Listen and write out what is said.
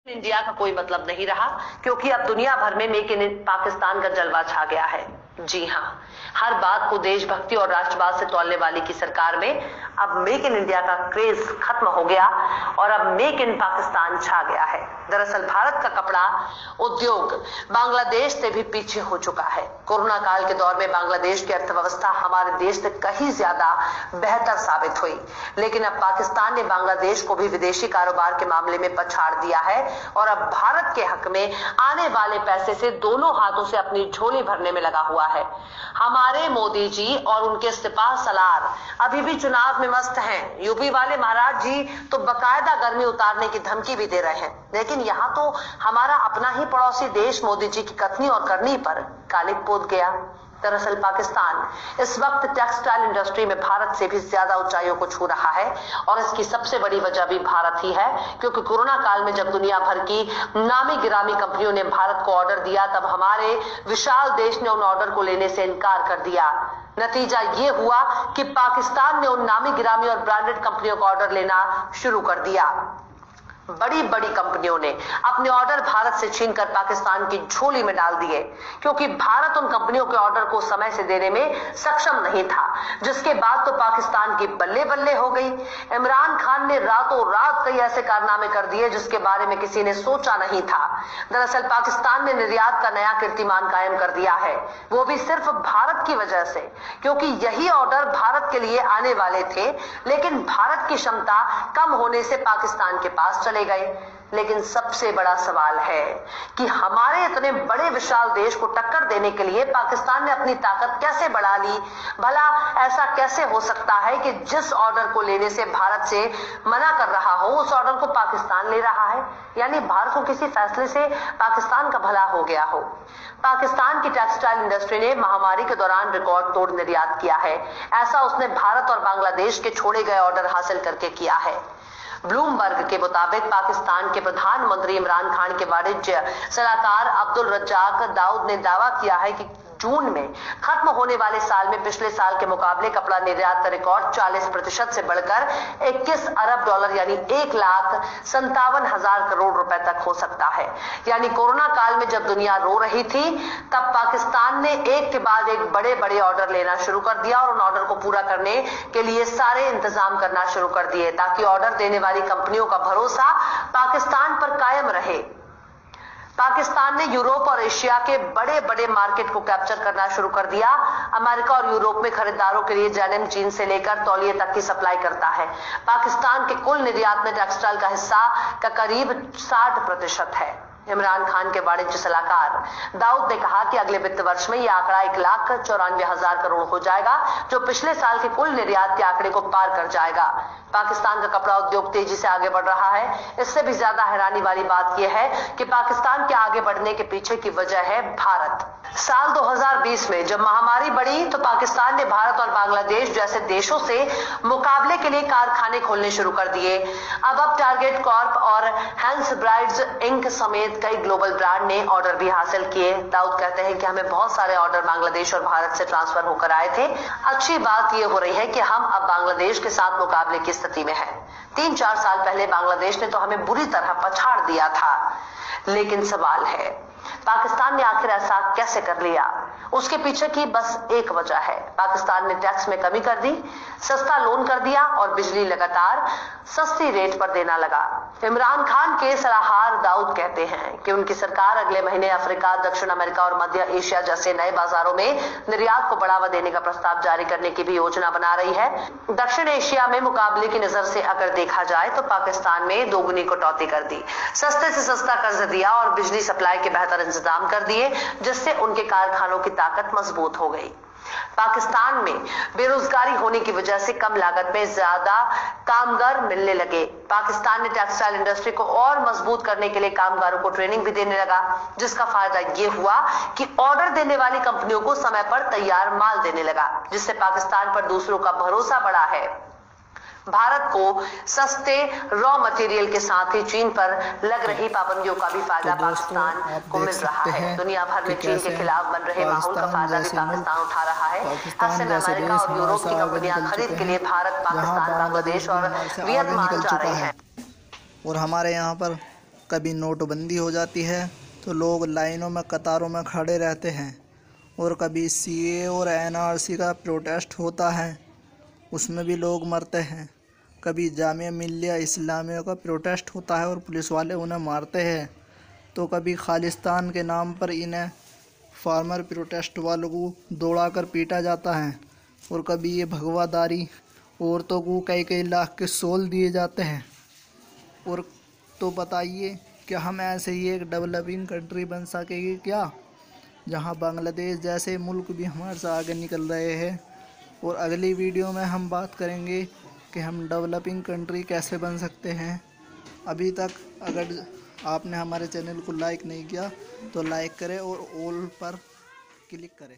India का कोई मतलब नहीं रहा, क्योंकि अब दुनिया भर में मेक इन पाकिस्तान का जलवा छा गया है। जी हाँ, हर बात को देशभक्ति और राष्ट्रवाद से तौलने वाली की सरकार में अब मेक इन इंडिया का क्रेज खत्म हो गया और अब मेक इन पाकिस्तान छा गया है। दरअसल भारत का कपड़ा उद्योग बांग्लादेश से भी पीछे हो चुका है। कोरोना काल के दौर में बांग्लादेश की अर्थव्यवस्था हमारे देश से कहीं ज्यादा बेहतर साबित हुई, लेकिन अब पाकिस्तान ने बांग्लादेश को भी विदेशी कारोबार के मामले में पछाड़ दिया है और अब भारत के हक में आने वाले पैसे से दोनों हाथों से अपनी झोली भरने में लगा हुआ है। हमारे मोदी जी और उनके सिपाह सलार अभी भी चुनाव में मस्त हैं। यूपी वाले महाराज जी तो बकायदा गर्मी उतारने की धमकी भी दे रहे हैं, लेकिन यहाँ तो हमारा अपना ही पड़ोसी देश मोदी जी की कथनी और करनी पर कालिक पोत गया। दरअसल पाकिस्तान इस वक्त टेक्सटाइल इंडस्ट्री में भारत से भी ज्यादा ऊंचाइयों को छू रहा है और इसकी सबसे बड़ी वजह भी भारत ही है, क्योंकि कोरोना काल में जब दुनिया भर की नामी गिरामी कंपनियों ने भारत को ऑर्डर दिया, तब हमारे विशाल देश ने उन ऑर्डर को लेने से इनकार कर दिया। नतीजा ये हुआ कि पाकिस्तान ने उन नामी गिरामी और ब्रांडेड कंपनियों का ऑर्डर लेना शुरू कर दिया। बड़ी बड़ी कंपनियों ने अपने ऑर्डर भारत से छीनकर पाकिस्तान की झोली में डाल दिए, क्योंकि भारत उन कंपनियों के ऑर्डर को समय से देने में सक्षम नहीं था, जिसके बाद तो पाकिस्तान की बल्ले बल्ले हो गई। इमरान खान ने रातों रात कई ऐसे कारनामे कर दिए जिसके बारे में किसी ने सोचा नहीं था। दरअसल पाकिस्तान ने निर्यात का नया कीर्तिमान कायम कर दिया है, वो भी सिर्फ भारत की वजह से, क्योंकि यही ऑर्डर भारत के लिए आने वाले थे, लेकिन भारत की क्षमता कम होने से पाकिस्तान के पास चले गए। लेकिन सबसे बड़ा सवाल है कि हमारे इतने बड़े विशाल देश को टक्कर देने के लिए पाकिस्तान ने अपनी ताकत कैसे बढ़ा ली। भला ऐसा कैसे हो सकता है कि जिस ऑर्डर को लेने से भारत से मना कर रहा हो, उस ऑर्डर को पाकिस्तान ले रहा है, यानी भारत को किसी फैसले से पाकिस्तान का भला हो गया हो। पाकिस्तान की टेक्सटाइल इंडस्ट्री ने महामारी के दौरान रिकॉर्ड तोड़ निर्यात किया है। ऐसा उसने भारत और बांग्लादेश के छोड़े गए ऑर्डर हासिल करके किया है। ब्लूमबर्ग के मुताबिक पाकिस्तान के प्रधानमंत्री इमरान खान के वाणिज्य सलाहकार अब्दुल रज्जाक दाऊद ने दावा किया है कि जून में खत्म होने वाले साल में पिछले साल के मुकाबले कपड़ा निर्यात का रिकॉर्ड 40% से बढ़कर 21 अरब डॉलर यानी 1,57,000 करोड़ रुपए तक हो सकता है। यानी कोरोना काल में जब दुनिया रो रही थी, तब पाकिस्तान ने एक के बाद एक बड़े बड़े ऑर्डर लेना शुरू कर दिया और उन ऑर्डर को पूरा करने के लिए सारे इंतजाम करना शुरू कर दिए, ताकि ऑर्डर देने वाली कंपनियों का भरोसा पाकिस्तान पर कायम रहे। पाकिस्तान ने यूरोप और एशिया के बड़े बड़े मार्केट को कैप्चर करना शुरू कर दिया। अमेरिका और यूरोप में खरीदारों के लिए डेनिम जीन से लेकर तौलिए तक की सप्लाई करता है। पाकिस्तान के कुल निर्यात में टेक्सटाइल का हिस्सा का करीब 60% है। इमरान खान के वाणिज्य सलाहकार दाऊद ने कहा कि अगले वित्त वर्ष में यह आंकड़ा 1,94,000 करोड़ हो जाएगा, जो पिछले साल के कुल निर्यात के आंकड़े को पार कर जाएगा। पाकिस्तान का कपड़ा उद्योग तेजी से आगे बढ़ रहा है। इससे भी ज्यादा हैरानी वाली बात यह है कि पाकिस्तान के आगे बढ़ने के पीछे की वजह है भारत। साल 2020 में जब महामारी बढ़ी, तो पाकिस्तान ने भारत और बांग्लादेश जैसे देशों से मुकाबले के लिए कारखाने खोलने शुरू कर दिए। अब टारगेट कॉर्प और हैंस ब्राइड्स इंक समेत कई ग्लोबल ब्रांड ने ऑर्डर भी हासिल किए। दाऊद कहते हैं कि हमें बहुत सारे ऑर्डर बांग्लादेश और भारत से ट्रांसफर होकर आए थे। अच्छी बात यह हो रही है कि हम अब बांग्लादेश के साथ मुकाबले की स्थिति में हैं। 3-4 साल पहले बांग्लादेश ने तो हमें बुरी तरह पछाड़ दिया था। लेकिन सवाल है, पाकिस्तान ने आखिर ऐसा कैसे कर लिया? उसके पीछे की बस एक वजह है, पाकिस्तान ने टैक्स में कमी कर दी, सस्ता लोन कर दिया और बिजली लगातार सस्ती रेट पर देना लगा। इमरान खान के सलाहकार दाऊद कहते हैं कि उनकी सरकार अगले महीने अफ्रीका, दक्षिण अमेरिका और मध्य एशिया जैसे नए बाजारों में निर्यात को बढ़ावा देने का प्रस्ताव जारी करने की भी योजना बना रही है। दक्षिण एशिया में मुकाबले की नजर से अगर देखा जाए तो पाकिस्तान में दोगुनी कटौती कर दी, सस्ते से सस्ता कर्ज दिया और बिजली सप्लाई के बेहतर इंतजाम कर दिए, जिससे उनके कारखानों की ताकत मजबूत हो गई। पाकिस्तान में बेरोजगारी होने की वजह से कम लागत में ज्यादा कामगार मिलने लगे। पाकिस्तान ने टेक्सटाइल इंडस्ट्री को और मजबूत करने के लिए कामगारों को ट्रेनिंग भी देने लगा, जिसका फायदा यह हुआ कि ऑर्डर देने वाली कंपनियों को समय पर तैयार माल देने लगा, जिससे पाकिस्तान पर दूसरों का भरोसा बढ़ा है। भारत को सस्ते रॉ मटेरियल के साथ ही चीन पर लग रही पाबंदियों का भी फायदा पाकिस्तान को मिल रहा है। दुनिया भर में चीन के खिलाफ बन रहे माहौल का फायदा भी पाकिस्तान उठा रहा है। ऐसे में अमेरिका और यूरोप की कंपनियां खरीद के लिए भारत, पाकिस्तान, बांग्लादेश और वियतनाम जा रही हैं। और हमारे यहाँ पर कभी नोटबंदी हो जाती है तो लोग लाइनों में कतारों में खड़े रहते हैं, और कभी सीए और एनआरसी का प्रोटेस्ट होता है, उसमें भी लोग मरते हैं। कभी जामिया मिल्लिया इस्लामिया का प्रोटेस्ट होता है और पुलिस वाले उन्हें मारते हैं। तो कभी खालिस्तान के नाम पर इन्हें फार्मर प्रोटेस्ट वालों को दौड़ा कर पीटा जाता है, और कभी ये भगवादारी औरतों को कई कई लाख के सोल दिए जाते हैं। और तो बताइए, क्या हम ऐसे ही एक डेवलपिंग कंट्री बन सकेंगे क्या, जहां बांग्लादेश जैसे मुल्क भी हमारे से आगे निकल रहे हैं। और अगली वीडियो में हम बात करेंगे कि हम डेवलपिंग कंट्री कैसे बन सकते हैं। अभी तक अगर आपने हमारे चैनल को लाइक नहीं किया तो लाइक करें और ऑल पर क्लिक करें।